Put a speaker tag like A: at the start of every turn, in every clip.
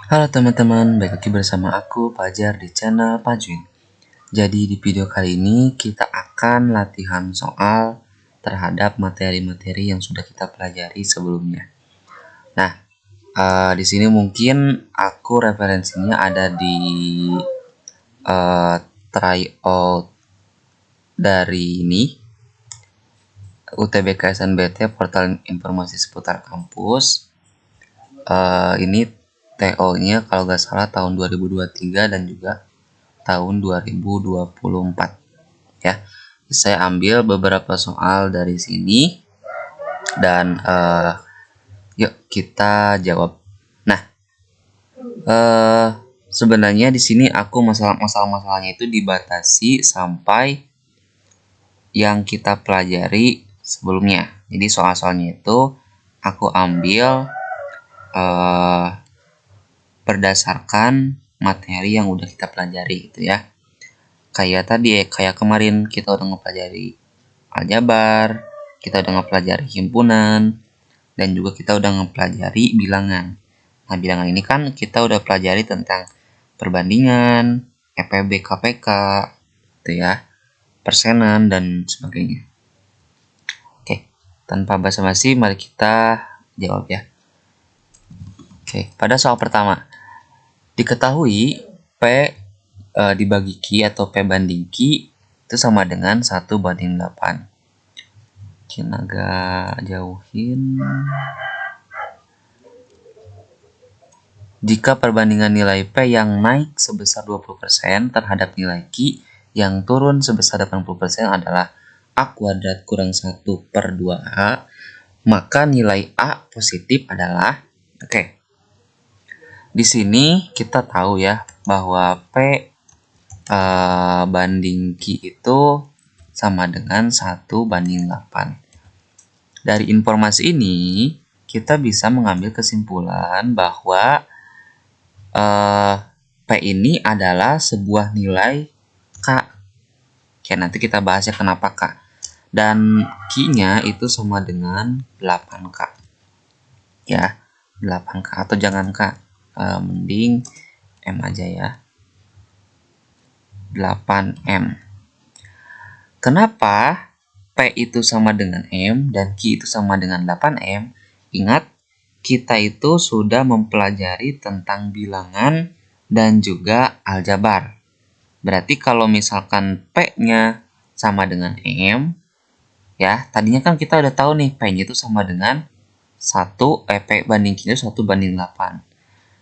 A: Halo teman-teman, balik lagi bersama aku Fajar di channel Pajwin. Jadi di video kali ini kita akan latihan soal terhadap materi-materi yang sudah kita pelajari sebelumnya. Nah, di sini mungkin aku referensinya ada di tryout dari ini UTBK SNBT Portal Informasi Seputar Kampus. Ini TO-nya kalau nggak salah tahun 2023 dan juga tahun 2024 ya. Saya ambil beberapa soal dari sini dan yuk kita jawab. Nah, sebenarnya di sini aku masalahnya itu dibatasi sampai yang kita pelajari sebelumnya. Jadi soal-soalnya itu aku ambil berdasarkan materi yang udah kita pelajari gitu ya. Kayak kemarin kita udah ngepelajari aljabar, kita udah ngepelajari himpunan, dan juga kita udah ngepelajari bilangan. Nah, bilangan ini kan kita udah pelajari tentang perbandingan, EPB KPK, gitu ya, persenan dan sebagainya. Oke, tanpa basa-basi mari kita jawab ya. Oke, pada soal pertama, diketahui P dibagi Q atau P banding Q itu sama dengan 1/8. Mungkin agak jauhin. Jika perbandingan nilai P yang naik sebesar 20% terhadap nilai Q yang turun sebesar 80% adalah A kuadrat kurang 1/2A, maka nilai A positif adalah, oke. Di sini kita tahu ya bahwa P banding Q itu sama dengan 1/8. Dari informasi ini kita bisa mengambil kesimpulan bahwa P ini adalah sebuah nilai K. Oke, nanti kita bahas ya kenapa K. Dan Q-nya itu sama dengan 8K. Ya, 8K atau jangan K. Mending M aja ya. 8M. Kenapa P itu sama dengan M dan Q itu sama dengan 8M? Ingat, kita itu sudah mempelajari tentang bilangan dan juga aljabar. Berarti kalau misalkan P-nya sama dengan M, ya, tadinya kan kita udah tahu nih P-nya itu sama dengan P banding Q itu 1/8.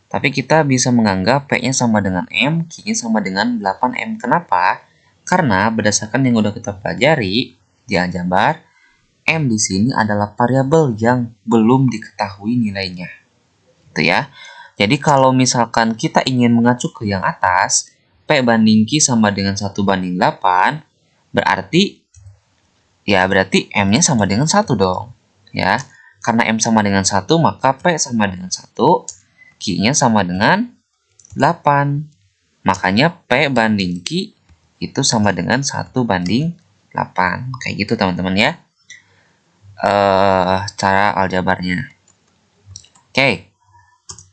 A: Tapi kita bisa menganggap P-nya sama dengan M, Q-nya sama dengan 8M. Kenapa? Karena berdasarkan yang udah kita pelajari di aljabar, M di sini adalah variabel yang belum diketahui nilainya. Gitu ya. Jadi kalau misalkan kita ingin mengacu ke yang atas, P banding Q sama dengan 1/8, berarti M-nya sama dengan 1 dong. Ya. Karena M sama dengan 1, maka P sama dengan 1, Q-nya sama dengan 8. Makanya P banding Q itu sama dengan 1/8. Kayak gitu teman-teman ya. Cara aljabarnya. Oke.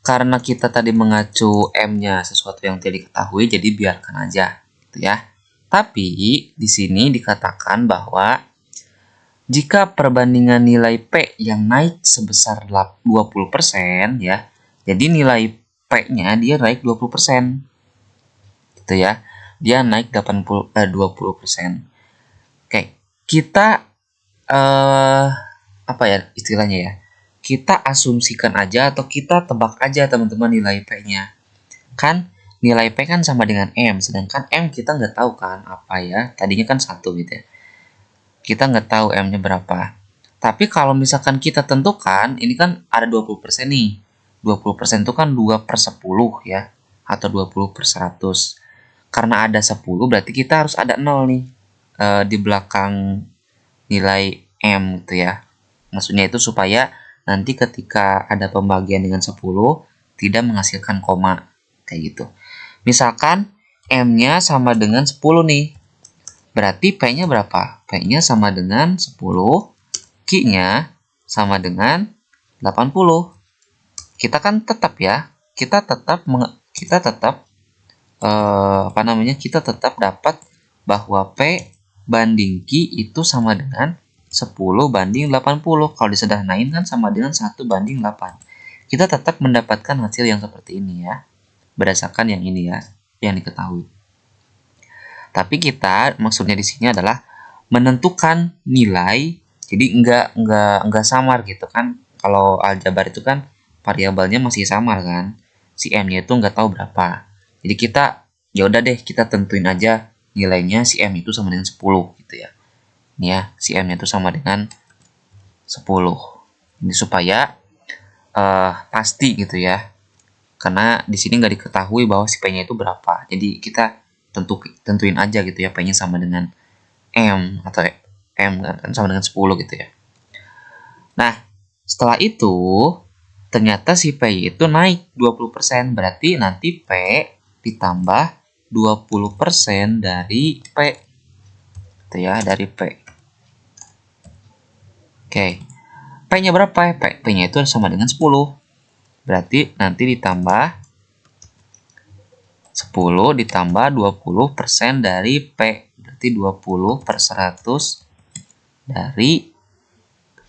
A: Karena kita tadi mengacu M-nya sesuatu yang tidak diketahui, jadi biarkan aja gitu ya. Tapi di sini dikatakan bahwa jika perbandingan nilai P yang naik sebesar 20% ya. Jadi nilai P-nya dia naik 20%. Gitu ya. Dia naik 20%. Oke, kita apa ya istilahnya ya? Kita asumsikan aja atau kita tebak aja teman-teman nilai P-nya. Kan nilai P kan sama dengan M, sedangkan M kita nggak tahu kan apa ya. Tadinya kan 1 gitu ya. Kita nggak tahu M-nya berapa. Tapi kalau misalkan kita tentukan, ini kan ada 20% nih. 20% itu kan 2/10 ya. Atau 20/100. Karena ada 10 berarti kita harus ada 0 nih. Di belakang nilai M gitu ya. Maksudnya itu supaya nanti ketika ada pembagian dengan 10 tidak menghasilkan koma. Kayak gitu. Misalkan M-nya sama dengan 10 nih. Berarti P-nya berapa? P-nya sama dengan 10. Q-nya sama dengan 80. Kita kan tetap ya kita tetap kita tetap dapat bahwa P banding Q itu sama dengan 10 banding 80. Kalau disederhanain kan sama dengan 1 banding 8. Kita tetap mendapatkan hasil yang seperti ini ya. Berdasarkan yang ini ya, yang diketahui. Tapi kita maksudnya di sini adalah menentukan nilai. Jadi enggak samar gitu kan. Kalau aljabar itu kan variabelnya masih samar kan. Si M-nya itu enggak tahu berapa. Jadi kita ya udah deh kita tentuin aja nilainya si M itu sama dengan 10 gitu ya. Ini ya, si M-nya itu sama dengan 10. Ini supaya pasti gitu ya. Karena di sini nggak diketahui bahwa si P-nya itu berapa. Jadi kita tentuin aja gitu ya, P-nya sama dengan M atau M kan sama dengan 10 gitu ya. Nah, setelah itu ternyata si P itu naik 20%, berarti nanti P ditambah 20% dari P. Gitu ya, dari P. Oke. P-nya berapa? P-nya itu sama dengan 10. Berarti nanti ditambah 10 ditambah 20% dari P. Berarti 20 per 100 dari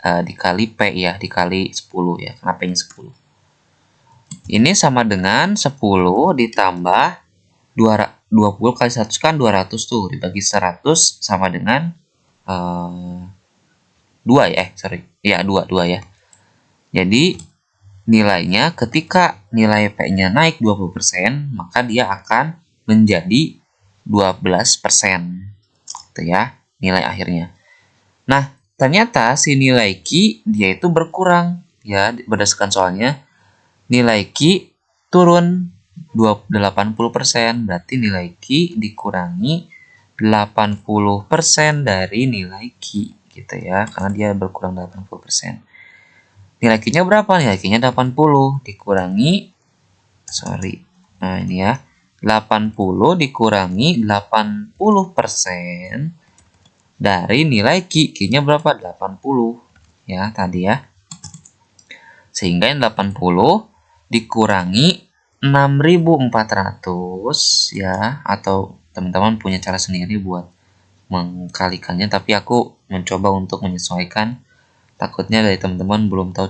A: dikali P ya, dikali 10 ya, karena P-nya 10. Ini sama dengan 10 ditambah 20 kali 100 kan 200 tuh, dibagi 100 sama dengan 2 ya, ya 2 ya. Jadi nilainya ketika nilai P-nya naik 20%, maka dia akan menjadi 12%. Itu ya, nilai akhirnya. Nah, ternyata si nilai Q dia itu berkurang ya, berdasarkan soalnya nilai Q turun 80%, berarti nilai Q dikurangi 80% dari nilai Q gitu ya, karena dia berkurang 80%. Nilai Q-nya berapa? Nilai Q-nya 80 dikurangi nah ini ya, 80 dikurangi 80% dari nilai Q. Q-nya berapa? 80 ya tadi ya. Sehingga yang 80 dikurangi 6.400 ya, atau teman-teman punya cara sendiri buat mengkalikannya, tapi aku mencoba untuk menyesuaikan. Takutnya dari teman-teman belum tahu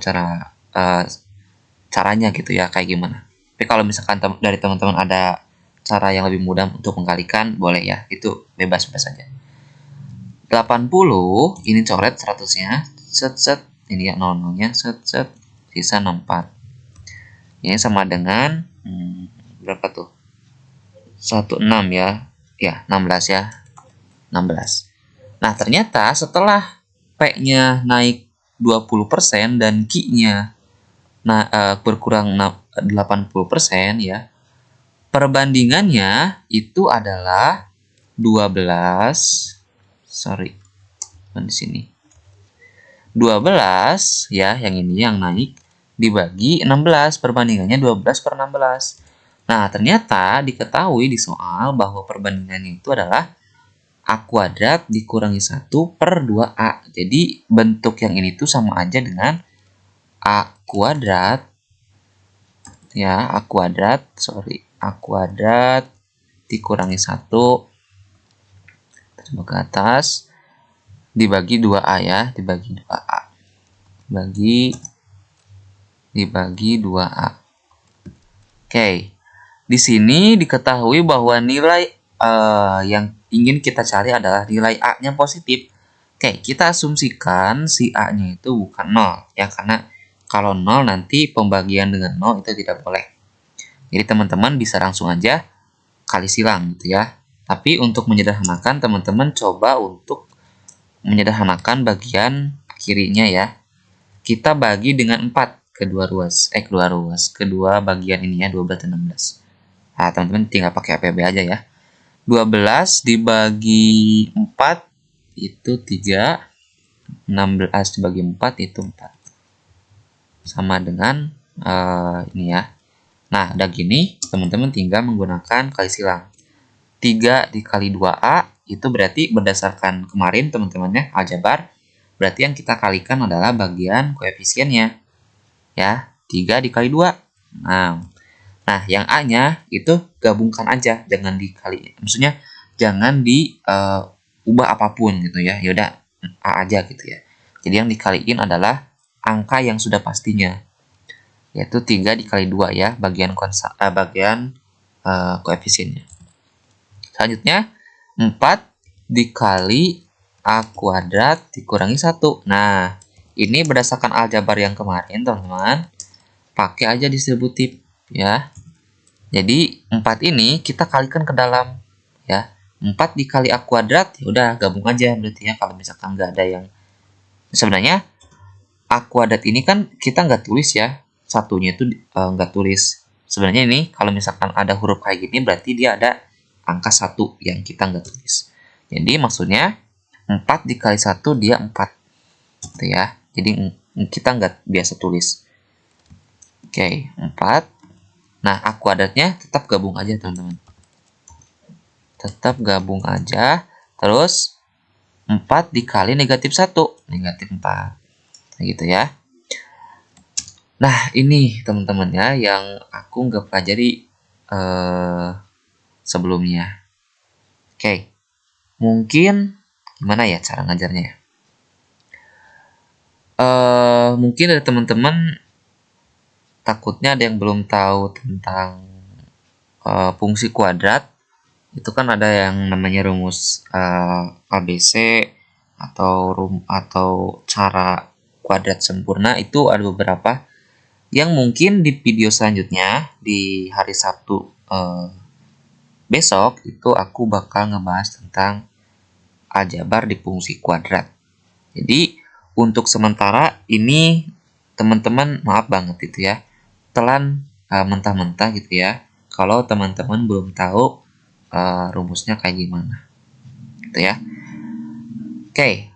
A: caranya gitu ya, kayak gimana. Tapi kalau misalkan dari teman-teman ada cara yang lebih mudah untuk mengkalikan, boleh ya, itu bebas-bebas saja. 80 ini coret 100-nya, set ini ya 00-nya, set sisa 64. Ini sama dengan berapa tuh? 16 ya. Ya, 16 ya. 16. Nah, ternyata setelah P-nya naik 20% dan Q-nya berkurang 80% ya. Perbandingannya itu adalah 12 di sini. 12 ya, yang ini yang naik dibagi 16, perbandingannya 12 per 16. Nah, ternyata diketahui di soal bahwa perbandingannya itu adalah A kuadrat dikurangi 1 per 2A. Jadi bentuk yang ini tuh sama aja dengan A kuadrat ya, A kuadrat dikurangi 1 terus ke atas dibagi 2A ya, dibagi 2A. Dibagi 2A. Oke. Di sini diketahui bahwa nilai yang ingin kita cari adalah nilai A-nya positif. Oke, kita asumsikan si A-nya itu bukan 0 ya, karena kalau 0 nanti pembagian dengan 0 itu tidak boleh. Jadi teman-teman bisa langsung aja kali silang gitu ya. Tapi untuk menyederhanakan, teman-teman coba untuk menyederhanakan bagian kirinya ya. Kita bagi dengan 4 kedua bagian ininya 12 dan 16. Nah, teman-teman tinggal pakai APB aja ya. 12 dibagi 4 itu 3. 16 dibagi 4 itu 4. Sama dengan ini ya. Nah, udah gini, teman-teman tinggal menggunakan kali silang. 3 dikali 2A itu berarti berdasarkan kemarin teman-temannya aljabar, berarti yang kita kalikan adalah bagian koefisiennya. Ya, 3 dikali 2. Nah, Nah, yang A-nya itu gabungkan aja, jangan dikali. Maksudnya jangan diubah apapun gitu ya. Ya udah A aja gitu ya. Jadi yang dikaliin adalah angka yang sudah pastinya, yaitu 3 dikali 2 ya, bagian koefisiennya. Selanjutnya 4 dikali A kuadrat dikurangi 1. Nah, ini berdasarkan aljabar yang kemarin, teman-teman. Pakai aja distributif ya. Jadi 4 ini kita kalikan ke dalam ya. 4 dikali A kuadrat, ya udah gabung aja berarti ya, kalau misalkan nggak ada yang sebenarnya A kuadrat ini kan kita nggak tulis ya. Satunya itu nggak tulis. Sebenarnya ini kalau misalkan ada huruf kayak gini berarti dia ada angka 1 yang kita nggak tulis. Jadi maksudnya 4 dikali 1 dia 4. Gitu ya. Jadi kita nggak biasa tulis. Oke, 4. Nah, A kuadratnya tetap gabung aja, teman-teman. Tetap gabung aja. Terus 4 dikali negatif 1. Negatif 4. Nah, gitu ya. Nah, ini teman-teman ya yang aku nggak pelajari sebelumnya. Oke, mungkin gimana ya cara ngajarnya ya? Mungkin ada teman-teman takutnya ada yang belum tahu tentang fungsi kuadrat. Itu kan ada yang namanya rumus ABC atau cara kuadrat sempurna. Itu ada beberapa yang mungkin di video selanjutnya di hari Sabtu besok itu aku bakal ngebahas tentang aljabar di fungsi kuadrat. Jadi untuk sementara ini teman-teman maaf banget itu ya, telan mentah-mentah gitu ya. Kalau teman-teman belum tahu rumusnya kayak gimana, gitu ya. Oke,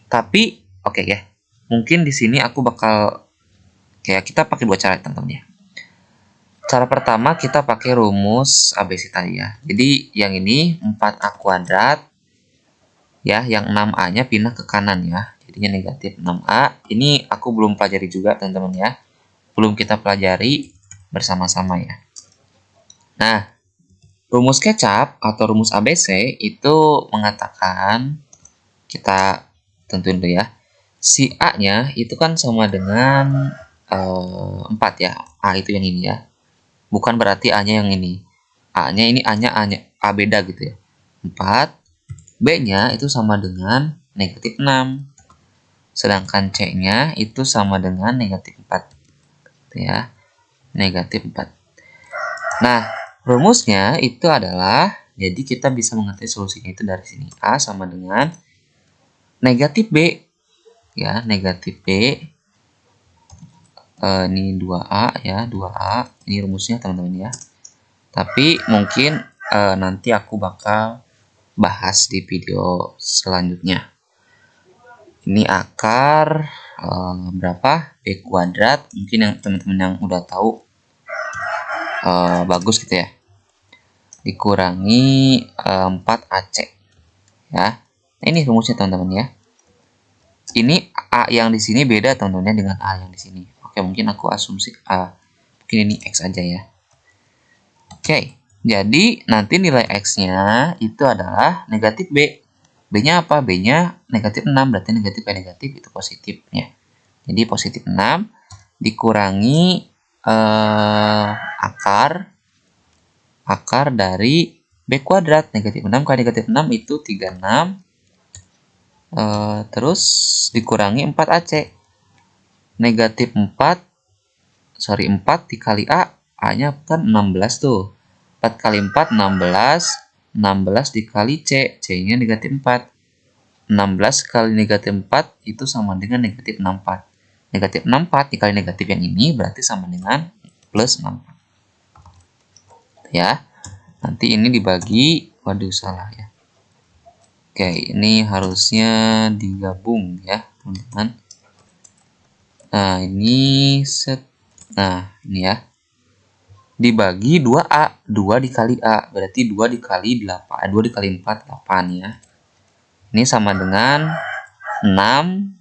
A: tapi oke ya. Mungkin di sini aku bakal kayak kita pakai dua cara teman-teman ya. Cara pertama kita pakai rumus ABC tadi ya. Jadi yang ini 4A kuadrat ya, yang 6A-nya pindah ke kanan ya. Jadinya negatif 6A. Ini aku belum pelajari juga teman-teman ya. Belum kita pelajari bersama-sama ya. Nah, rumus kecap atau rumus ABC itu mengatakan, kita tentuin dulu ya. Si A-nya itu kan sama dengan 4 ya. A itu yang ini ya. Bukan berarti A-nya yang ini. A-nya ini A-nya A beda gitu ya. 4. B-nya itu sama dengan negatif 6. Sedangkan C-nya itu sama dengan negatif 4. Gitu ya. Negatif 4. Nah, rumusnya itu adalah, jadi kita bisa mengerti solusinya itu dari sini. A sama dengan negatif B. Ya, negatif B. Ini 2A ya, 2A. Ini rumusnya teman-teman ya. Tapi mungkin nanti aku bakal bahas di video selanjutnya. Ini akar berapa? B kuadrat. Mungkin yang teman-teman yang udah tahu bagus gitu ya. Dikurangi 4AC. Ya. Nah, ini rumusnya teman-teman ya. Ini A yang di sini beda teman-teman dengan A yang di sini. Oke, mungkin aku asumsi A. Mungkin ini X aja ya. Oke, jadi nanti nilai X-nya itu adalah negatif B. B-nya apa? B-nya negatif 6, berarti negatif kali negatif itu positifnya. Jadi positif 6 dikurangi akar dari B kuadrat. Negatif 6 kali negatif 6 itu 36. Terus dikurangi 4AC. Negatif 4 dikali A. A-nya kan 16 tuh. 4 kali 4, 16. 16 dikali C. C-nya negatif 4. 16 kali negatif 4 itu sama dengan negatif 64. Negatif 64 dikali negatif yang ini berarti sama dengan plus 64. Ya. Nanti ini dibagi. Waduh, salah ya. Oke, ini harusnya digabung ya, teman-teman. Nah, ini set. Nah, ini ya. Dibagi 2A. 2 dikali A. Berarti 2 dikali 8. 2 dikali 4, 8 ya. Ini sama dengan 6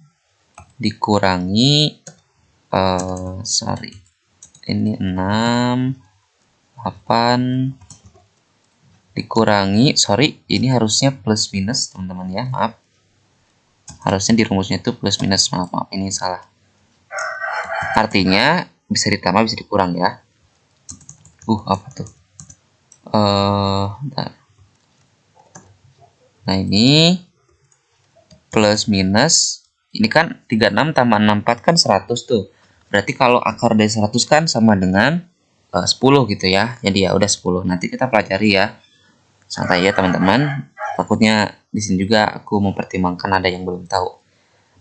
A: dikurangi ini 6, 8 dikurangi, sorry, ini harusnya plus minus teman-teman ya, maaf. Harusnya di rumusnya itu plus minus, maaf, ini salah. Artinya bisa ditambah bisa dikurang ya. Apa tuh? Bentar. Nah, ini plus minus, ini kan 36 tambah 64 kan 100 tuh. Berarti kalau akar dari 100 kan sama dengan 10 gitu ya. Jadi ya udah 10. Nanti kita pelajari ya. Santai ya teman-teman. Takutnya di sini juga aku mempertimbangkan ada yang belum tahu.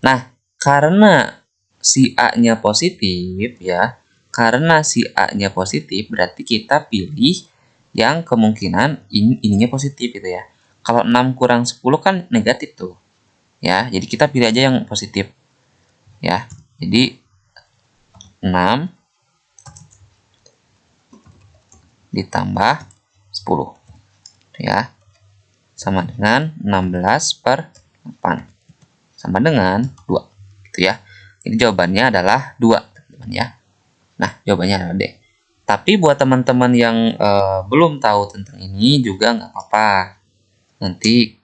A: Nah, karena si A-nya positif ya. Karena si A-nya positif berarti kita pilih yang kemungkinan ininya positif gitu ya. Kalau 6 kurang 10 kan negatif tuh. Ya, jadi kita pilih aja yang positif. Ya. Jadi 6 ditambah 10 ya, sama dengan 16 per 8 sama dengan 2 gitu ya. Jadi jawabannya adalah 2 teman-teman ya. Nah, jawabannya adalah D. Tapi buat teman-teman yang belum tahu tentang ini juga nggak apa-apa. Nanti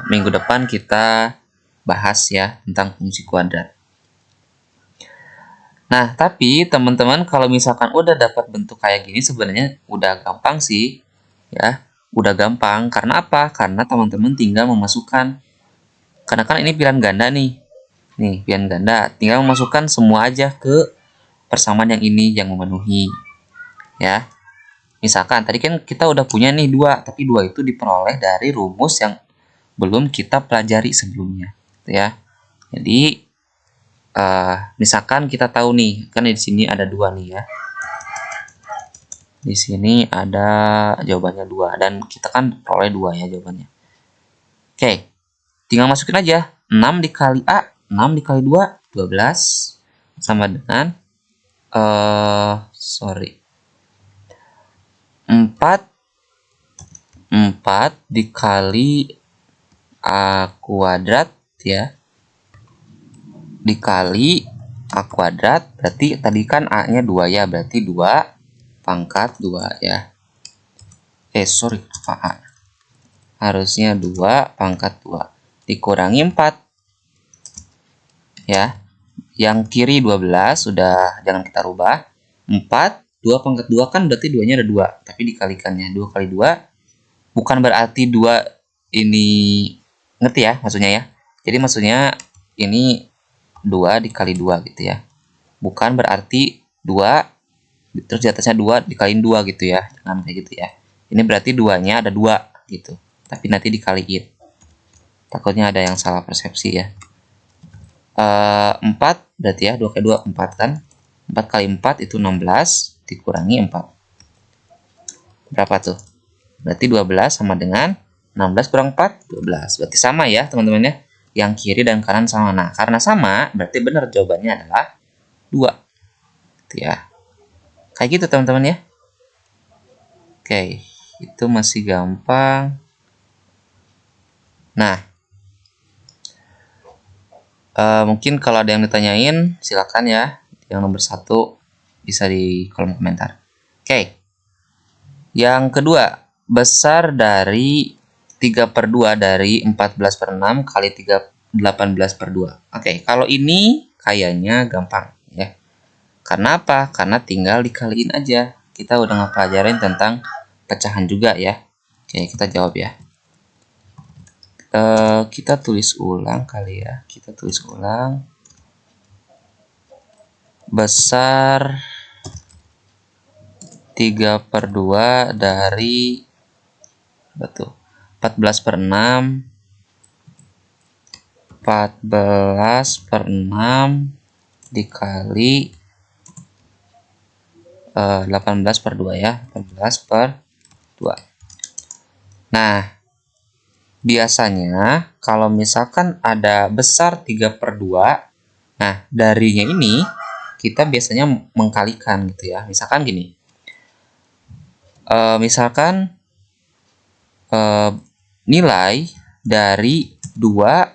A: minggu depan kita bahas ya tentang fungsi kuadrat. Nah, tapi teman-teman kalau misalkan udah dapat bentuk kayak gini sebenarnya udah gampang sih. Ya, udah gampang. Karena apa? Karena teman-teman tinggal memasukkan. Karena kan ini pilihan ganda nih. Nih, pilihan ganda. Tinggal memasukkan semua aja ke persamaan yang ini yang memenuhi. Ya. Misalkan tadi kan kita udah punya nih 2, tapi 2 itu diperoleh dari rumus yang belum kita pelajari sebelumnya. Ya. Jadi misalkan kita tahu nih, kan di sini ada 2 nih ya. Di sini ada jawabannya 2 dan kita kan peroleh 2 ya jawabannya. Oke. Tinggal masukin aja 6 dikali A, 6 dikali 2, 12 sama dengan 4 dikali A kuadrat ya, dikali A kuadrat, berarti tadi kan A nya 2 ya, berarti 2 pangkat 2 ya. A harusnya 2 pangkat 2 dikurangi 4 ya, yang kiri 12 sudah jangan kita rubah. 4 2 pangkat 2 kan berarti 2 nya ada 2, tapi dikalikannya 2 kali 2 bukan berarti 2 ini, ngerti ya maksudnya ya. Jadi maksudnya ini 2 dikali 2 gitu ya, bukan berarti 2 terus di atasnya 2 dikaliin 2 gitu ya, jangan kayak gitu ya. Ini berarti 2 nya ada 2 gitu, tapi nanti dikaliin, takutnya ada yang salah persepsi ya. 4 berarti ya, 2 kali 2 4 kan, 4 kali 4 itu 16 dikurangi 4 berapa tuh, berarti 12 sama dengan 16 kurang 4 12, berarti sama ya teman-teman ya, yang kiri dan kanan sama. Nah, karena sama berarti benar jawabannya adalah 2 gitu ya, kayak gitu teman-teman ya. Oke, itu masih gampang. Nah, mungkin kalau ada yang ditanyain silakan ya, yang nomor 1 bisa di kolom komentar. Oke, yang kedua, besar dari 3/2 dari 14/6 kali 18/2. Oke, kalau ini kayaknya gampang ya. Karena apa? Karena tinggal dikaliin aja. Kita udah ngepelajarin tentang pecahan juga ya. Oke, kita jawab ya. Kita tulis ulang kali ya. Kita tulis ulang. Besar 3/2 dari 14/6 dikali 18/2 ya, 18/2. Nah, biasanya kalau misalkan ada besar 3/2, nah darinya ini kita biasanya mengkalikan gitu ya. Misalkan gini, misalkan nilai dari 2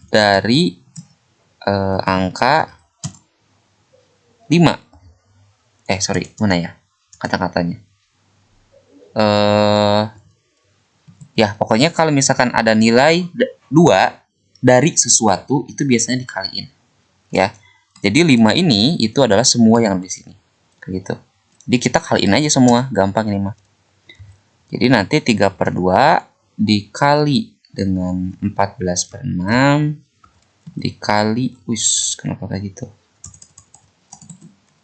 A: dari angka 5. Sorry, mana ya kata-katanya? Ya, pokoknya kalau misalkan ada nilai 2 dari sesuatu, itu biasanya dikaliin. Ya. Jadi 5 ini itu adalah semua yang di sini. Kayak gitu. Jadi kita kaliin aja semua, gampang ini mah. Jadi nanti 3/2 dikali dengan 14/6 dikali, kenapa kayak gitu?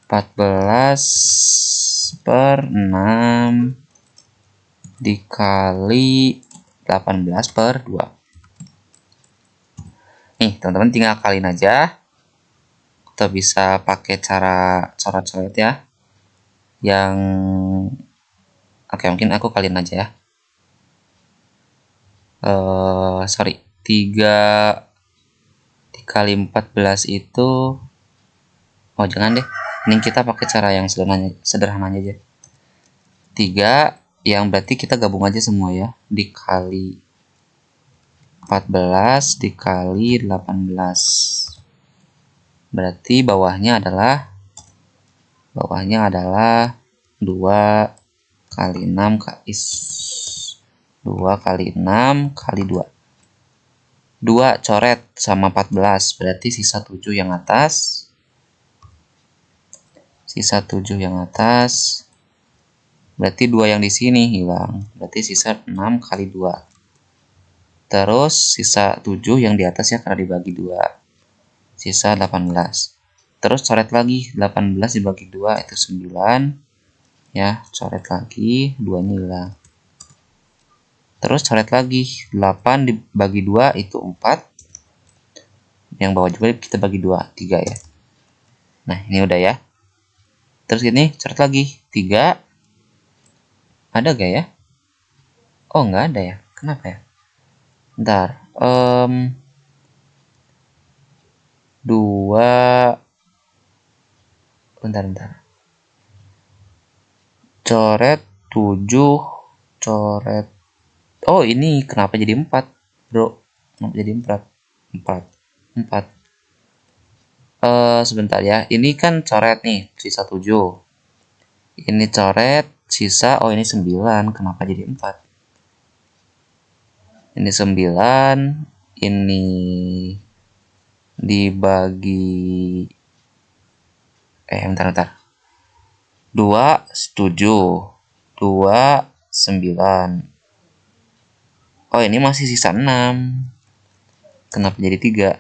A: 14/6 dikali 18/2. Nih, teman-teman tinggal kaliin aja. Kita bisa pakai cara coret-coret ya. Oke, mungkin aku kaliin aja ya. Sorry, 3 dikali 14 itu, jangan deh. Ini kita pakai cara yang sederhana aja. 3 yang berarti kita gabung aja semua ya. Dikali 14 dikali 18. Berarti bawahnya adalah 2 kali 6 2 kali 6 kali 2. 2 coret sama 14, berarti sisa 7 yang atas. Berarti 2 yang di sini hilang. Berarti sisa 6 kali 2. Terus sisa 7 yang di atas ya, karena dibagi 2. Sisa 18. Terus coret lagi, 18 dibagi 2 itu 9. Ya, coret lagi, 2-nya hilang. Terus coret lagi, 8 dibagi 2 itu 4. Yang bawah juga kita bagi 2, 3 ya. Nah, ini udah ya. Terus ini coret lagi, 3. Ada gak ya? Oh, nggak ada ya. Kenapa ya? Bentar. 2. Bentar. Coret 7. Coret. Oh, ini kenapa jadi 4, bro? Kenapa jadi 4? 4. Sebentar ya. Ini kan coret nih, sisa 7. Ini coret, sisa, ini 9. Kenapa jadi 4? Ini 9. Ini dibagi... bentar. 2, 7. 2, 9. Ini masih sisa 6. Kenapa jadi 3?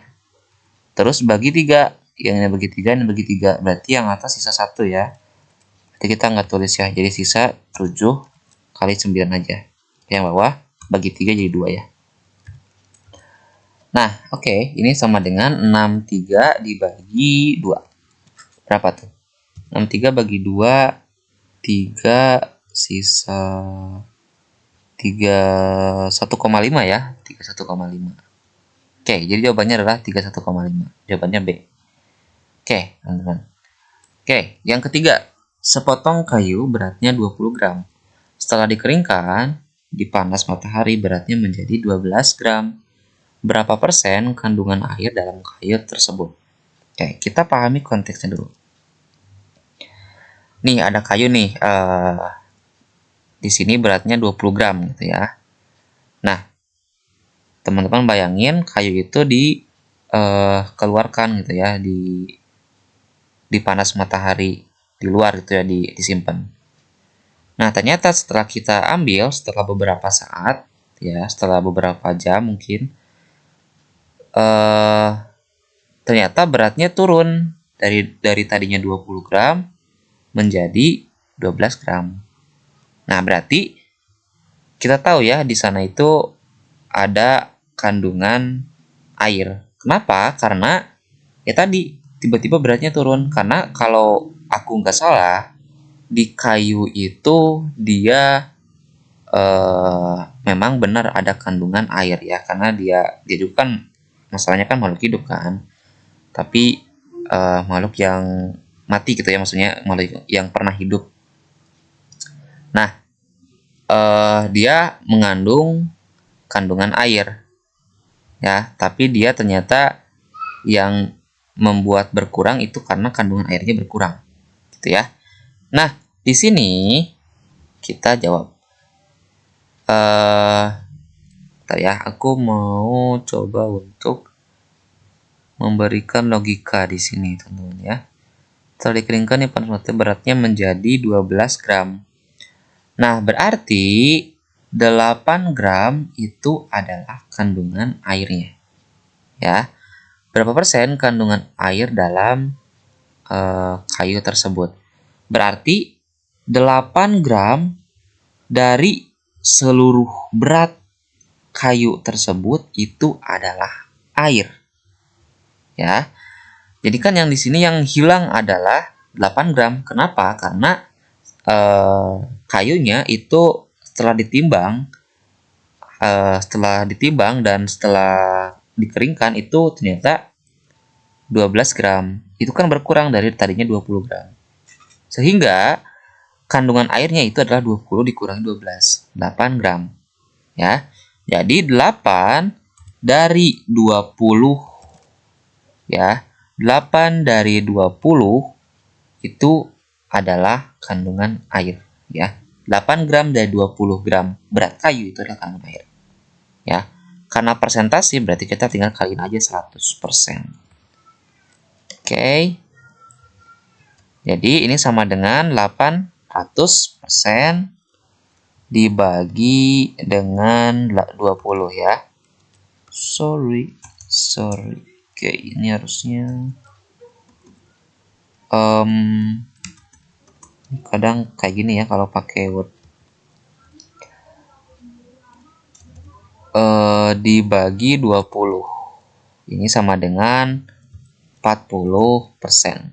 A: Terus bagi 3. Yang ini bagi 3, ini bagi 3. Berarti yang atas sisa 1 ya. Berarti kita nggak tulis ya. Jadi sisa 7 kali 9 aja. Yang bawah bagi 3 jadi 2 ya. Nah, oke. Ini sama dengan 63 dibagi 2. Berapa tuh? 63 bagi 2, 3 sisa 31,5 ya. 31,5. Oke, jadi jawabannya adalah 31,5. Jawabannya B. Oke, teman-teman. Oke, yang ketiga. Sepotong kayu beratnya 20 gram. Setelah dikeringkan, dipanas matahari beratnya menjadi 12 gram. Berapa persen kandungan air dalam kayu tersebut? Oke, kita pahami konteksnya dulu. Nih, ada kayu nih. Di sini beratnya 20 gram gitu ya. Nah, teman-teman bayangin kayu itu dikeluarkan gitu ya, di panas matahari di luar gitu ya, disimpan. Nah, ternyata setelah kita ambil, setelah beberapa saat ya, setelah beberapa jam mungkin, ternyata beratnya turun dari tadinya 20 gram menjadi 12 gram. Nah, berarti kita tahu ya di sana itu ada kandungan air. Kenapa? Karena ya tadi tiba-tiba beratnya turun. Karena kalau aku nggak salah, di kayu itu dia memang benar ada kandungan air ya. Karena dia juga kan masalahnya kan makhluk hidup kan. Tapi makhluk yang mati gitu ya, maksudnya makhluk yang pernah hidup. Nah, dia mengandung kandungan air ya, tapi dia ternyata yang membuat berkurang itu karena kandungan airnya berkurang, gitu ya. Nah, di sini kita jawab. Bentar ya, aku mau coba untuk memberikan logika di sini, teman-teman ya. Setelah dikeringkan, nih panas mata beratnya menjadi 12 gram. Nah, berarti 8 gram itu adalah kandungan airnya. Ya. Berapa persen kandungan air dalam kayu tersebut? Berarti 8 gram dari seluruh berat kayu tersebut itu adalah air. Ya. Jadi kan yang di sini yang hilang adalah 8 gram. Kenapa? Karena kayunya itu setelah ditimbang dan setelah dikeringkan itu ternyata 12 gram. Itu kan berkurang dari tadinya 20 gram. Sehingga kandungan airnya itu adalah 20 dikurangi 12, 8 gram. Ya. Jadi 8 dari 20 ya. 8 dari 20 itu adalah kandungan air ya. 8 gram dari 20 gram berat kayu itu adalah kandungan air. Ya. Karena persentase berarti kita tinggal kaliin aja 100%. Oke. Jadi ini sama dengan 800% dibagi dengan 20 ya. Sorry. Oke, ini harusnya kadang kayak gini ya kalau pakai Word. Dibagi 20. Ini sama dengan 40%.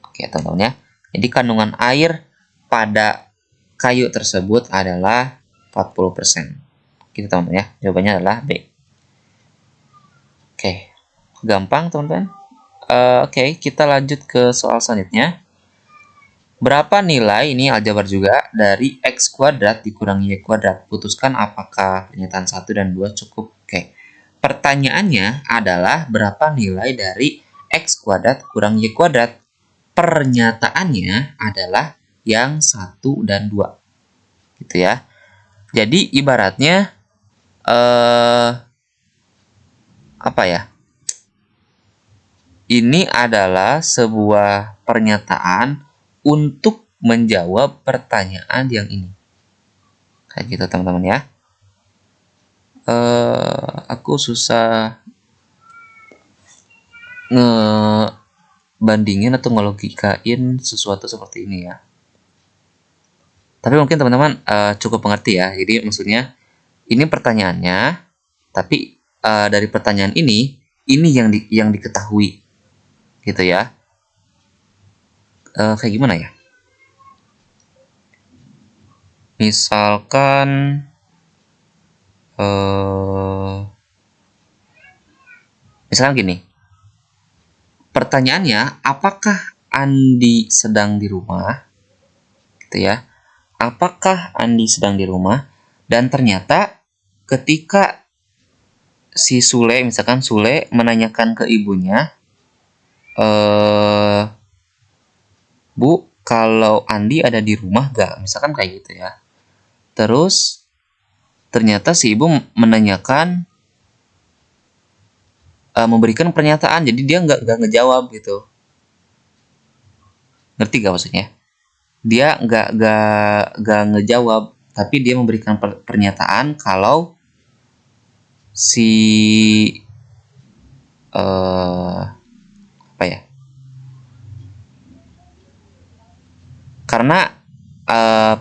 A: Oke, teman-teman ya. Jadi kandungan air pada kayu tersebut adalah 40%. Gitu teman-teman ya. Jawabannya adalah B. Oke. Gampang teman-teman. Oke, kita lanjut ke soal selanjutnya. Berapa nilai, ini aljabar juga, dari X kuadrat dikurangi Y kuadrat? Putuskan apakah pernyataan 1 dan 2 cukup. Oke. Pertanyaannya adalah berapa nilai dari X kuadrat kurang Y kuadrat? Pernyataannya adalah yang 1 dan 2. Gitu ya. Jadi ibaratnya apa ya? Ini adalah sebuah pernyataan untuk menjawab pertanyaan yang ini. Kayak gitu teman-teman ya. Aku susah ngebandingin atau ngelogikain sesuatu seperti ini ya. Tapi mungkin teman-teman cukup mengerti ya. Jadi maksudnya ini pertanyaannya, tapi dari pertanyaan ini yang diketahui, gitu ya. Kayak gimana ya? Misalkan gini. Pertanyaannya, apakah Andi sedang di rumah? Gitu ya. Apakah Andi sedang di rumah? Dan ternyata ketika si Sule, misalkan Sule menanyakan ke ibunya, Bu, kalau Andi ada di rumah gak? Misalkan kayak gitu ya. Terus ternyata si ibu menanyakan, memberikan pernyataan, jadi dia nggak ngejawab gitu. Ngerti gak maksudnya? Dia nggak ngejawab, tapi dia memberikan pernyataan kalau si apa ya? Karena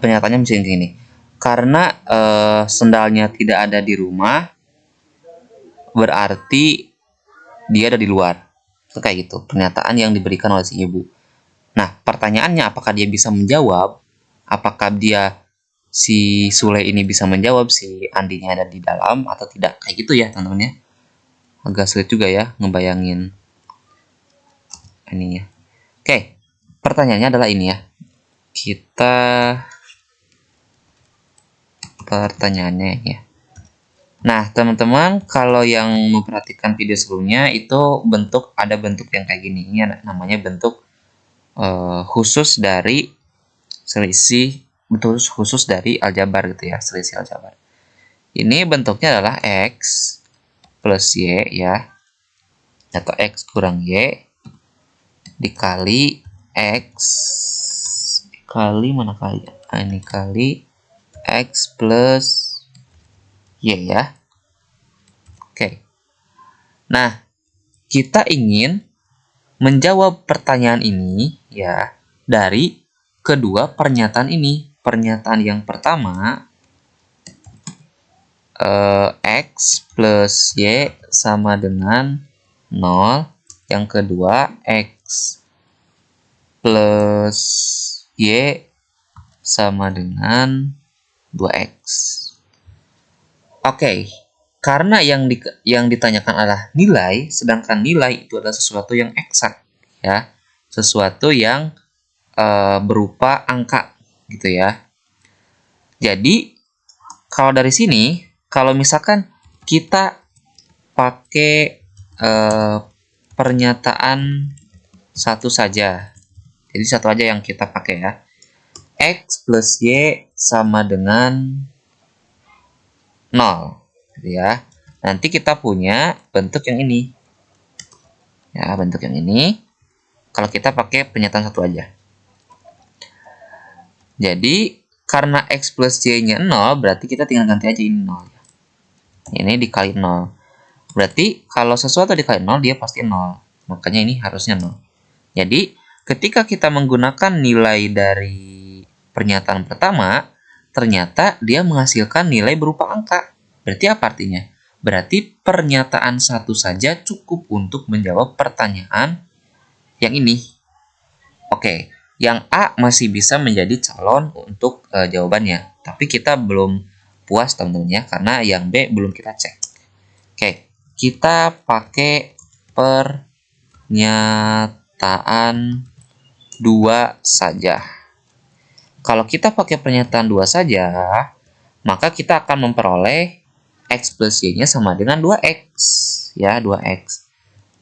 A: pernyataannya misalnya gini. Karena sendalnya tidak ada di rumah, berarti dia ada di luar. Itu kayak gitu, pernyataan yang diberikan oleh si ibu. Nah, pertanyaannya apakah dia bisa menjawab? Apakah si Sule ini bisa menjawab si Andinya ada di dalam atau tidak? Kayak gitu ya, teman-teman ya. Agak sulit juga ya ngebayangin ininya. Oke, pertanyaannya adalah ini ya. Pertanyaannya ya. Nah, teman-teman, kalau yang memperhatikan video sebelumnya itu ada bentuk yang kayak gini. Ini namanya bentuk khusus dari selisih, bentuk khusus dari aljabar gitu ya, selisih aljabar. Ini bentuknya adalah X plus Y ya, atau X kurang Y dikali X dikali mana kali? Nah, ini kali X plus Y ya. Oke. Nah, kita ingin menjawab pertanyaan ini ya dari kedua pernyataan ini. Pernyataan yang pertama, X plus Y sama dengan 0. Yang kedua, X plus Y sama dengan 2X. Oke, karena yang ditanyakan adalah nilai, sedangkan nilai itu adalah sesuatu yang eksak, ya, sesuatu yang berupa angka, gitu ya. Jadi, kalau dari sini, kalau misalkan kita pakai pernyataan satu saja, jadi satu aja yang kita pakai ya, X plus Y sama dengan 0, gitu ya. Nanti kita punya bentuk yang ini. Ya, bentuk yang ini. Kalau kita pakai pernyataan satu aja. Jadi, karena X plus Y-nya 0, berarti kita tinggal ganti aja ini 0. Ini dikali 0. Berarti, kalau sesuatu dikali 0, dia pasti 0. Makanya ini harusnya 0. Jadi, ketika kita menggunakan nilai dari pernyataan pertama, ternyata dia menghasilkan nilai berupa angka. Berarti apa artinya? Berarti pernyataan satu saja cukup untuk menjawab pertanyaan yang ini. Oke, yang A masih bisa menjadi calon untuk jawabannya. Tapi kita belum puas teman-teman ya, karena yang B belum kita cek. Oke, kita pakai pernyataan 2 saja. Kalau kita pakai pernyataan 2 saja, maka kita akan memperoleh X plus Y-nya sama dengan 2X. Ya, 2X.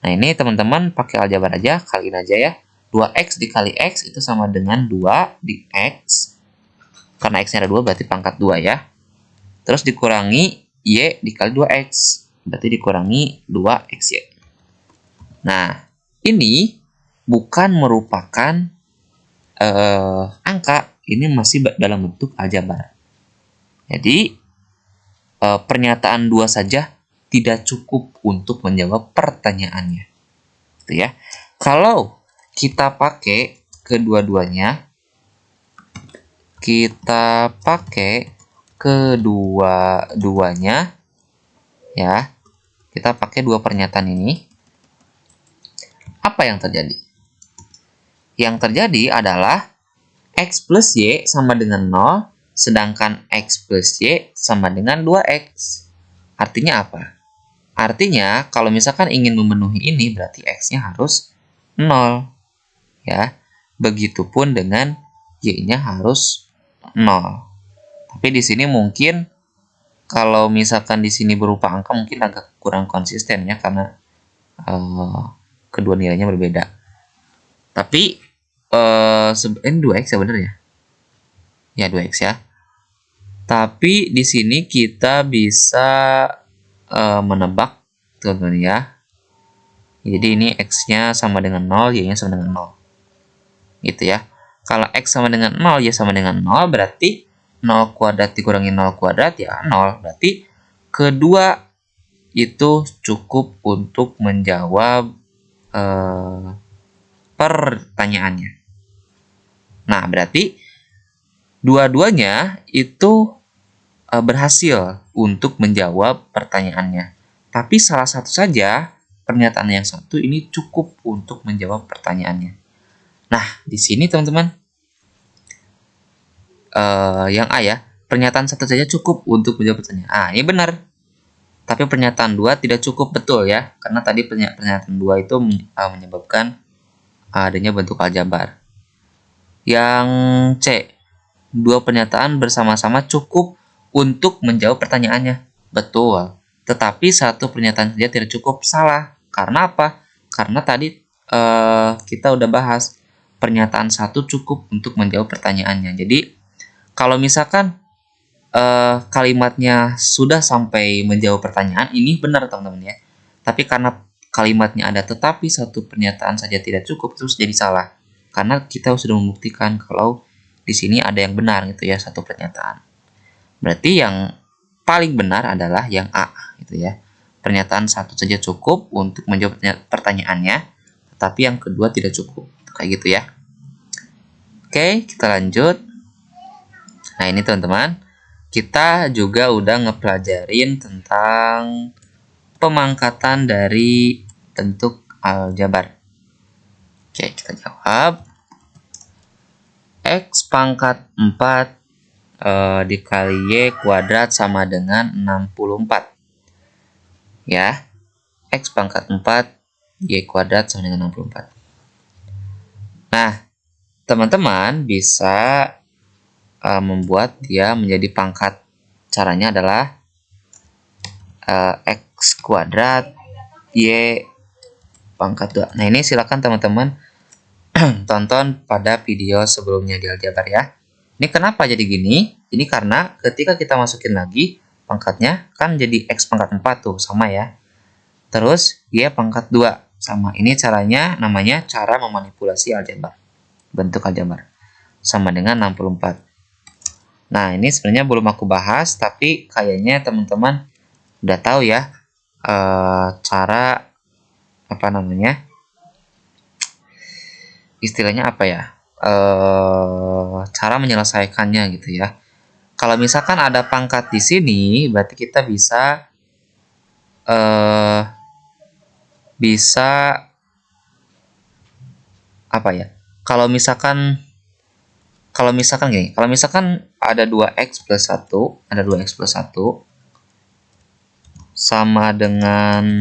A: Nah, ini teman-teman pakai aljabar aja, kaliin aja ya. 2X dikali X itu sama dengan 2 di X. Karena X-nya ada 2, berarti pangkat 2 ya. Terus dikurangi Y dikali 2X. Berarti dikurangi 2XY. Nah, ini bukan merupakan angka. Ini masih dalam bentuk aljabar. Jadi, pernyataan 2 saja tidak cukup untuk menjawab pertanyaannya. Gitu ya. Kalau kita pakai kedua-duanya, ya, kita pakai dua pernyataan ini, apa yang terjadi? Yang terjadi adalah X plus Y sama dengan 0, sedangkan X plus Y sama dengan 2X. Artinya apa? Artinya, kalau misalkan ingin memenuhi ini, berarti X-nya harus 0. Ya, begitupun dengan Y-nya harus 0. Tapi di sini mungkin, kalau misalkan di sini berupa angka, mungkin agak kurang konsisten ya, karena kedua nilainya berbeda. Tapi, ini 2X ya bener ya? Ya 2X ya. Tapi di sini kita bisa menebak teman-teman ya. Jadi ini X-nya sama dengan 0, Y-nya sama dengan 0. Gitu ya. Kalau X sama dengan 0, Y sama dengan 0, berarti 0 kuadrat dikurangi 0 kuadrat ya 0. Berarti kedua itu cukup untuk menjawab pertanyaannya. Nah, berarti dua-duanya itu berhasil untuk menjawab pertanyaannya. Tapi salah satu saja, pernyataan yang satu ini cukup untuk menjawab pertanyaannya. Nah, di sini teman-teman, yang A ya, pernyataan satu saja cukup untuk menjawab pertanyaan. Ini benar. Tapi pernyataan 2 tidak cukup betul ya, karena tadi pernyataan 2 itu menyebabkan adanya bentuk aljabar. Yang C, dua pernyataan bersama-sama cukup untuk menjawab pertanyaannya. Betul. tetapi satu pernyataan saja tidak cukup. Salah. Karena apa? Karena tadi kita udah bahas pernyataan satu cukup untuk menjawab pertanyaannya. Jadi kalau misalkan kalimatnya sudah sampai menjawab pertanyaan, ini benar teman-teman ya. Tapi karena kalimatnya ada tetapi satu pernyataan saja tidak cukup, terus jadi salah. Karena kita sudah membuktikan kalau di sini ada yang benar gitu ya, satu pernyataan. Berarti yang paling benar adalah yang A gitu ya. Pernyataan satu saja cukup untuk menjawab pertanyaannya, tetapi yang kedua tidak cukup. Kayak gitu ya. Oke, kita lanjut. Nah, ini teman-teman, kita juga udah ngepelajarin tentang pemangkatan dari bentuk aljabar. Oke, kita jawab. X pangkat 4 dikali Y kuadrat sama dengan 64. Ya, X pangkat 4 Y kuadrat sama dengan 64. Nah, teman-teman bisa membuat dia menjadi pangkat. Caranya adalah X kuadrat Y pangkat 2. Nah, ini silakan teman-teman tonton pada video sebelumnya di aljabar ya. Ini kenapa jadi gini? Ini karena ketika kita masukin lagi pangkatnya kan jadi X pangkat 4 tuh, sama ya. Terus Y pangkat 2 sama. Ini caranya namanya cara memanipulasi aljabar. Bentuk aljabar. Sama dengan 64. Nah, ini sebenarnya belum aku bahas, tapi kayaknya teman-teman udah tahu ya cara apa namanya? Istilahnya apa ya? Cara menyelesaikannya gitu ya. Kalau misalkan ada pangkat di sini, berarti kita bisa apa ya? Kalau misalkan gini, kalau misalkan ada 2x plus 1, ada 2x plus 1 sama dengan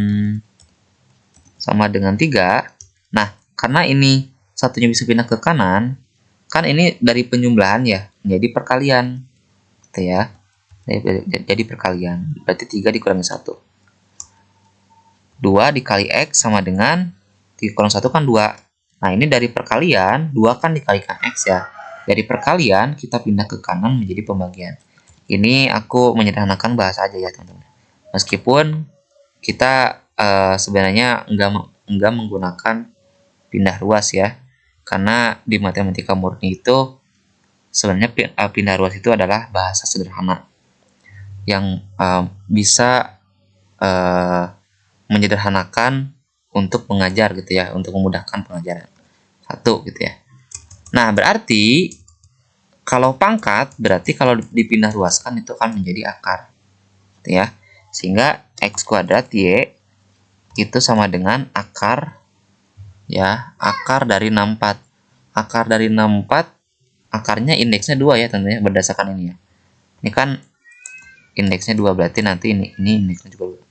A: 3. Nah, karena ini satunya bisa pindah ke kanan, kan ini dari penjumlahan ya, jadi perkalian. Gitu ya. Jadi perkalian. Berarti 3 dikurangi 1. 2 dikali X sama dengan 3 kurang 1 kan 2. Nah, ini dari perkalian, 2 kan dikalikan X ya. Dari perkalian, kita pindah ke kanan menjadi pembagian. Ini aku menyederhanakan bahasa aja ya, teman-teman. Meskipun kita sebenarnya enggak menggunakan pindah ruas ya. Karena di matematika murni itu sebenarnya pindah ruas itu adalah bahasa sederhana yang bisa menyederhanakan untuk mengajar gitu ya, untuk memudahkan pengajaran. Satu gitu ya. Nah, berarti kalau pangkat berarti kalau dipindah ruaskan itu akan menjadi akar. Gitu ya. Sehingga X kuadrat Y itu sama dengan akar ya, akar dari 64. Akar dari 64, akarnya indeksnya 2 ya tentunya berdasarkan ini ya. Ini kan indeksnya 2, berarti nanti ini indeksnya juga 2.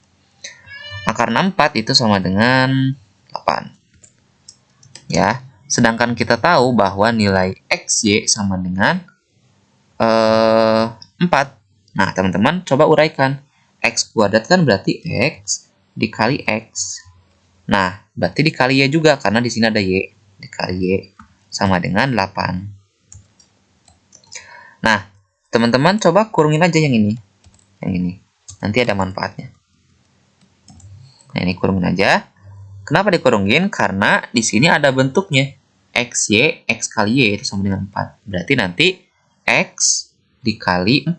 A: Akar 64 itu sama dengan 8. Ya, sedangkan kita tahu bahwa nilai XY sama dengan 4. Nah, teman-teman coba uraikan. X kuadrat kan berarti X dikali X. Nah, berarti dikali Y juga karena di sini ada Y. Dikali Y sama dengan 8. Nah, teman-teman coba kurungin aja yang ini. Yang ini. Nanti ada manfaatnya. Nah, ini kurungin aja. Kenapa dikurungin? Karena di sini ada bentuknya. XY, X kali Y itu sama dengan 4. Berarti nanti X dikali 4.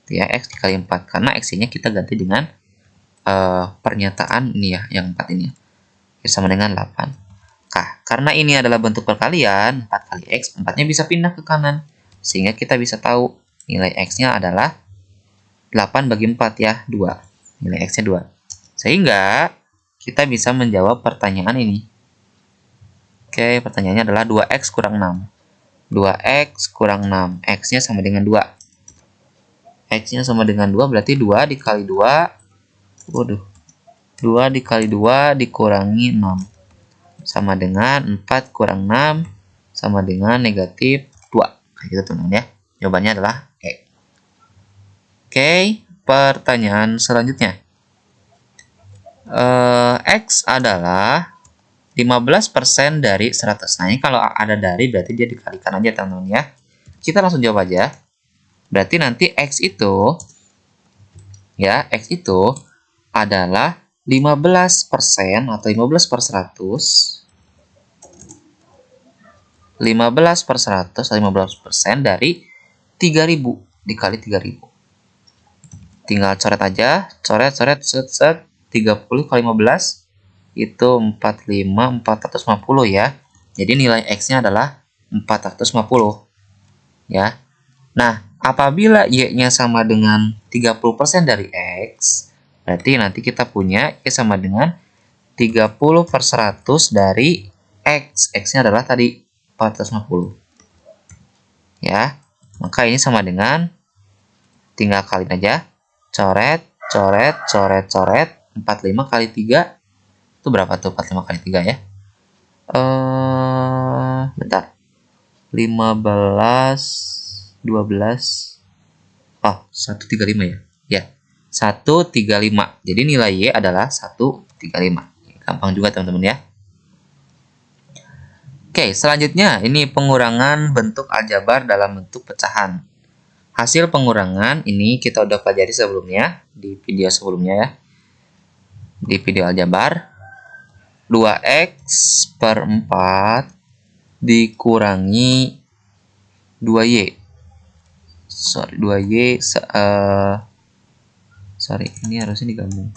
A: Ya, X dikali 4. Karena X-nya kita ganti dengan pernyataan ini ya, yang 4 ini. Sama dengan 8. Nah, karena ini adalah bentuk perkalian, 4 kali X, 4-nya bisa pindah ke kanan. Sehingga kita bisa tahu nilai X-nya adalah 8 bagi 4 ya, 2. Nilai X-nya 2. Sehingga kita bisa menjawab pertanyaan ini. Oke, pertanyaannya adalah 2X kurang 6. 2X kurang 6. X-nya sama dengan 2. X-nya sama dengan 2, berarti 2 dikali 2. Waduh. 2 dikali 2 dikurangi 6. Sama dengan 4 kurang 6. Sama dengan negatif 2. Nah, gitu teman-teman ya. Jawabannya adalah E. Oke, pertanyaan selanjutnya. X adalah 15% dari 100. Nah, ini kalau ada dari berarti dia dikalikan aja, teman-teman ya. Kita langsung jawab aja. Berarti nanti X itu adalah 15% atau 15/100. 15/100 atau 15% dari 3000 dikali 3000. Tinggal coret aja, coret, set, 30 kali 15 itu 450 ya. Jadi nilai X-nya adalah 450 ya. Nah, apabila Y-nya sama dengan 30% dari X, berarti nanti kita punya Y sama dengan 30/100 dari X. X-nya adalah tadi 450 ya. Maka ini sama dengan, tinggal kaliin aja, coret, 45 kali 3 itu berapa tuh? 45 kali 3 ya. Bentar. 15, 12. Oh, 135 ya. Ya. 135. Jadi nilai Y adalah 135. Gampang juga, teman-teman ya. Oke, selanjutnya ini pengurangan bentuk aljabar dalam bentuk pecahan. Hasil pengurangan ini kita udah pelajari sebelumnya di video sebelumnya ya. Di video aljabar, 2x per 4 dikurangi 2y. Sorry, 2y sorry, ini harusnya digabung.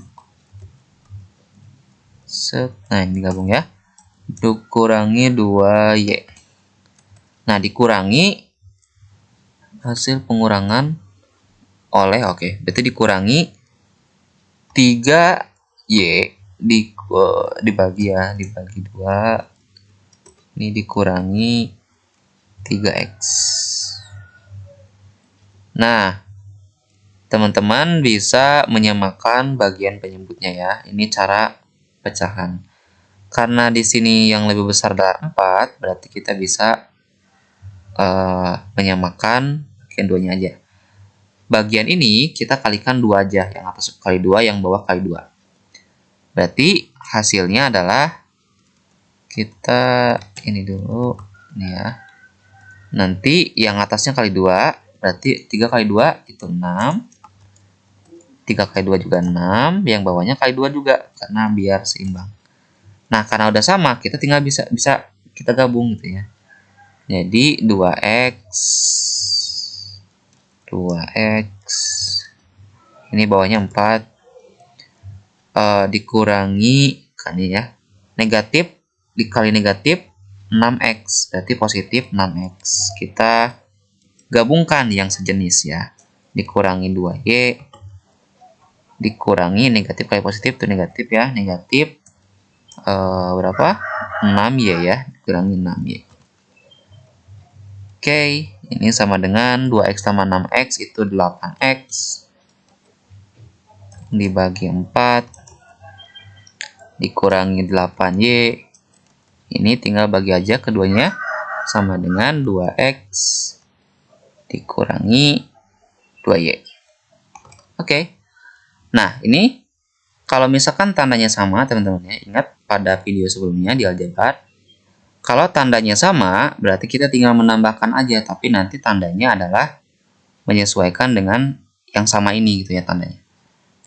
A: Nah, ini digabung ya. Dikurangi 2y. Nah, dikurangi hasil pengurangan oleh, berarti dikurangi 3y dibagi 2. Ini dikurangi 3x. Nah, teman-teman bisa menyamakan bagian penyebutnya ya. Ini cara pecahan. Karena di sini yang lebih besar adalah 4, berarti kita bisa menyamakan bagian 2-nya aja. Bagian ini kita kalikan 2 aja. Yang atas kali 2, yang bawah kali 2. Berarti hasilnya adalah, kita ini dulu nih ya. Nanti yang atasnya kali 2, berarti 3 kali 2 itu 6. 3 kali 2 juga 6, yang bawahnya kali 2 juga karena biar seimbang. Nah, karena udah sama, kita tinggal bisa kita gabung gitu ya. Jadi 2x ini bawahnya 4 dikurangi kan ya, negatif dikali negatif 6x, berarti positif 6x. Kita gabungkan yang sejenis ya, dikurangi 2y dikurangi negatif kali positif itu negatif ya, negatif berapa? 6y ya, dikurangi 6y. Oke, ini sama dengan 2x tambah 6x itu 8x dibagi 4 dikurangi 8y. Ini tinggal bagi aja keduanya, sama dengan 2x dikurangi 2y. Oke. Nah, ini kalau misalkan tandanya sama, teman-teman ya, ingat pada video sebelumnya di aljabar, kalau tandanya sama, berarti kita tinggal menambahkan aja, tapi nanti tandanya adalah menyesuaikan dengan yang sama ini gitu ya tandanya.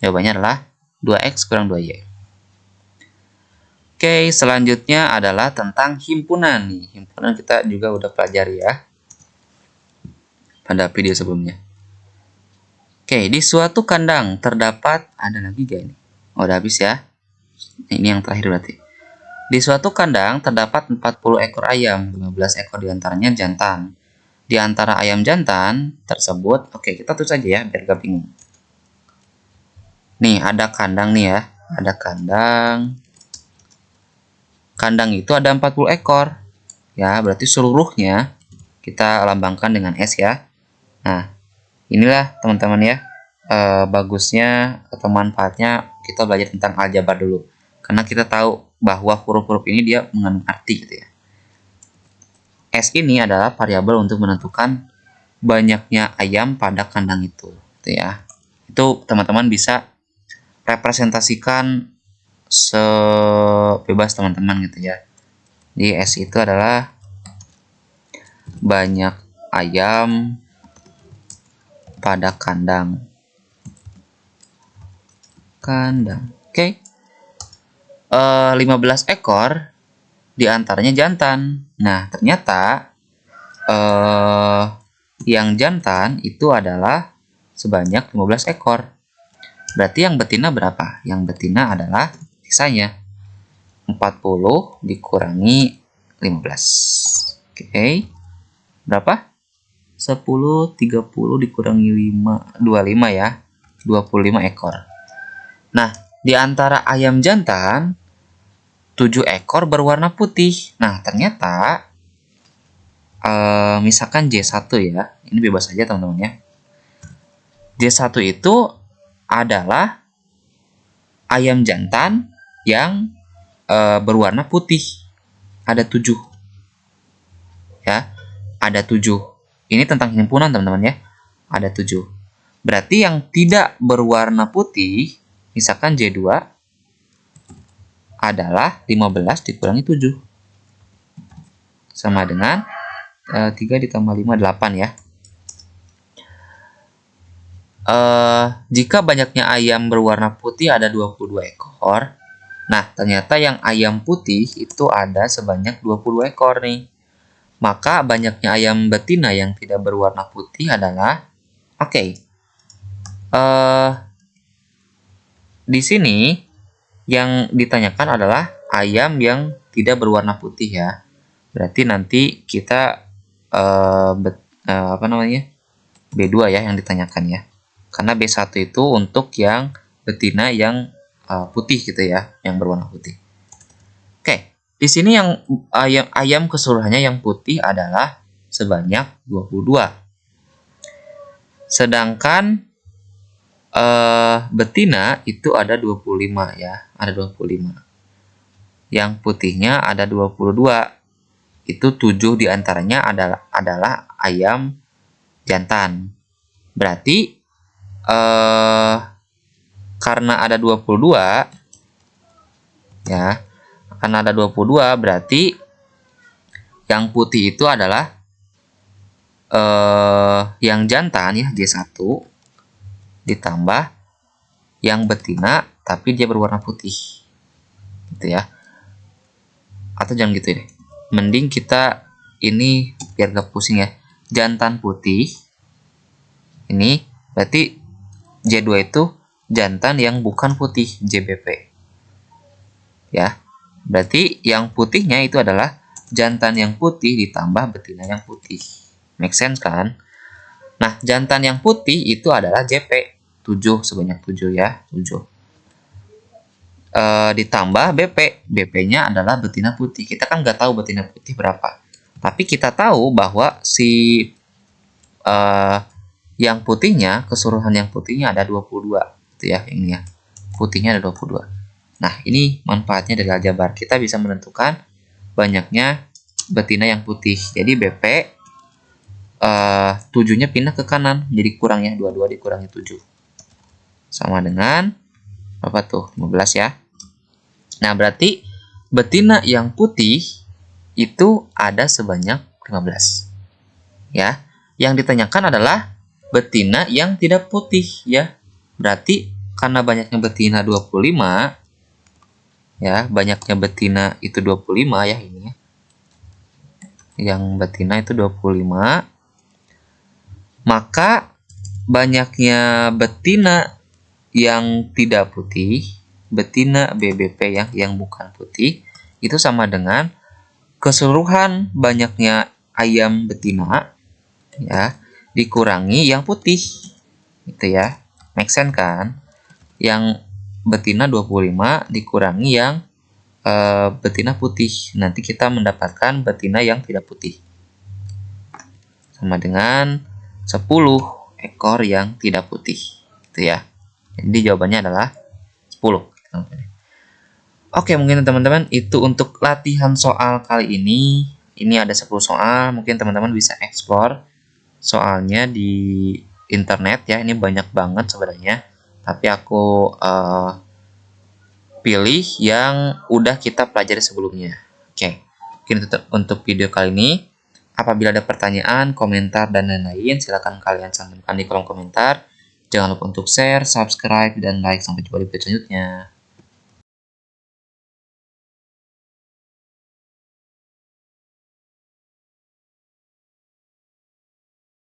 A: Jawabannya adalah 2x kurang 2y. Oke, selanjutnya adalah tentang himpunan nih. Himpunan kita juga udah pelajari ya pada video sebelumnya. Oke, di suatu kandang terdapat, ada lagi gak ini? Oh, udah habis ya. Ini yang terakhir berarti. Di suatu kandang terdapat 40 ekor ayam, 15 ekor diantaranya jantan. Di antara ayam jantan tersebut, kita tulis aja ya, biar gak bingung. Nih, ada kandang nih ya. Ada kandang. Kandang itu ada 40 ekor. Ya, berarti seluruhnya kita lambangkan dengan S ya. Nah, inilah teman-teman ya, bagusnya atau manfaatnya kita belajar tentang aljabar dulu. Karena kita tahu bahwa huruf-huruf ini dia mengandung arti gitu ya. S ini adalah variabel untuk menentukan banyaknya ayam pada kandang itu gitu ya. Itu teman-teman bisa representasikan sebebas teman-teman gitu ya. Jadi S itu adalah banyak ayam pada kandang. Oke. 15 ekor diantaranya jantan. Nah, ternyata yang jantan itu adalah sebanyak 15 ekor. Berarti yang betina berapa? Yang betina adalah sisanya 40 dikurangi 15. Oke. Berapa? 10, 30 dikurangi 5, 25 ya. 25 ekor. Nah, di antara ayam jantan 7 ekor berwarna putih. Nah, ternyata misalkan J1 ya. Ini bebas saja teman-teman ya. J1 itu adalah ayam jantan yang berwarna putih. Ada 7. Ya. Ada 7. Ini tentang himpunan teman-teman ya. Ada 7. Berarti yang tidak berwarna putih, misalkan J2 adalah 15 dikurangi 7. Sama dengan 3 ditambah 5, 8 ya. Jika banyaknya ayam berwarna putih ada 22 ekor. Nah, ternyata yang ayam putih itu ada sebanyak 20 ekor nih. Maka banyaknya ayam betina yang tidak berwarna putih adalah di sini yang ditanyakan adalah ayam yang tidak berwarna putih ya. Berarti nanti kita B2 ya yang ditanyakan ya. Karena B1 itu untuk yang betina yang putih gitu ya, yang berwarna putih. Oke, di sini yang ayam keseluruhannya yang putih adalah sebanyak 22. Sedangkan betina itu ada 25 ya, ada 25. Yang putihnya ada 22. Itu 7 diantaranya adalah ayam jantan. Berarti karena ada 22 ya, karena ada 22 berarti yang putih itu adalah yang jantan ya, J1 ditambah yang betina tapi dia berwarna putih gitu ya. Atau jangan gitu deh, mending kita ini biar gak pusing ya, jantan putih ini berarti J2 itu jantan yang bukan putih, JBP ya. Berarti yang putihnya itu adalah jantan yang putih ditambah betina yang putih. Make sense kan? Nah, jantan yang putih itu adalah JP 7, sebanyak 7 ya, 7. Ditambah BP. BP-nya adalah betina putih. Kita kan nggak tahu betina putih berapa. Tapi kita tahu bahwa si yang putihnya, keseluruhan yang putihnya ada 22. Gitu ya, ini ya. Putihnya ada 22. Nah, ini manfaatnya dari aljabar. Kita bisa menentukan banyaknya betina yang putih. Jadi BP 7-nya pindah ke kanan, jadi kurang ya, 22 dikurangi 7 sama dengan berapa tuh? 15 ya. Nah, berarti betina yang putih itu ada sebanyak 15 ya. Yang ditanyakan adalah betina yang tidak putih ya. Berarti karena banyaknya betina 25 ya, banyaknya betina itu 25 ya ini ya. Yang betina itu 25, maka banyaknya betina yang tidak putih, betina BBP yang bukan putih, itu sama dengan keseluruhan banyaknya ayam betina ya dikurangi yang putih. Gitu ya. Make sense kan? Yang betina 25 dikurangi yang betina putih. Nanti kita mendapatkan betina yang tidak putih. Sama dengan 10 ekor yang tidak putih. Gitu ya. Jadi jawabannya adalah 10. Oke, mungkin teman-teman itu untuk latihan soal kali ini. Ini ada 10 soal, mungkin teman-teman bisa explore soalnya di internet ya. Ini banyak banget sebenarnya. Tapi aku pilih yang udah kita pelajari sebelumnya. Oke, mungkin itu untuk video kali ini. Apabila ada pertanyaan, komentar, dan lain-lain, silakan kalian sampaikan di kolom komentar. Jangan lupa untuk share, subscribe, dan like. Sampai jumpa di video selanjutnya.